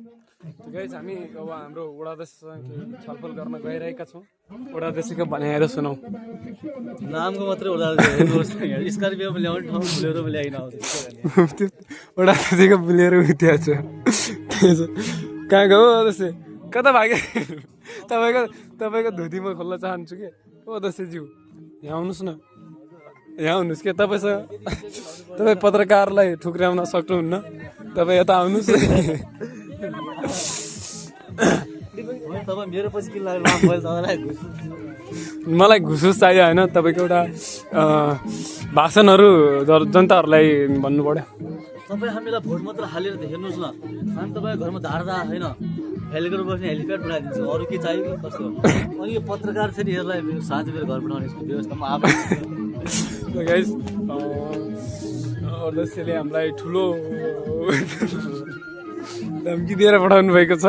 Guys हामी अब हाम्रो वडाध्यक्षसँग छलफल गर्न गइरहेका छौँ। वडाध्यक्षको भनेर सुनौ। नामको मात्रै हेर्नुहोस् स्कर्पियोमा ल्याउने ठाउँ बुलेरोमा ल्याइन आउँछ वडाध्यक्षको बुलेरो उठ्या छ। कहाँ गयो अध्यक्ष? कता भागे? तपाईँको धोती म खोल्न चाहन्छु कि ओ अध्यक्षज्यू यहाँ आउनुहोस् न, यहाँ आउनुहोस् के तपाईँ पत्रकारलाई ठुक्र्याउन सक्नुहुन्न, तपाईँ यता आउनुहोस्। मेरो पछि किन लाग्नु मलाई घुसुस चाहियो होइन, तपाईँको एउटा भाषणहरू जनताहरूलाई भन्नु पर्यो। तपाईँ हामीलाई भोट मात्र हालेर हेर्नुहोस् न, हामी तपाईँको घरमा धार्दा होइन हेलिकप्टर बस्ने हेलिप्याड बनाइदिन्छु, अरू के चाहियो कि कस्तो? अनि यो पत्रकार छ नि यसलाई साँझ मेरो घर पठाउने व्यवस्था म आफै। गाइस अध्यक्षले हामीलाई ठुलो धम्की दिएर पठाउनु भएको छ।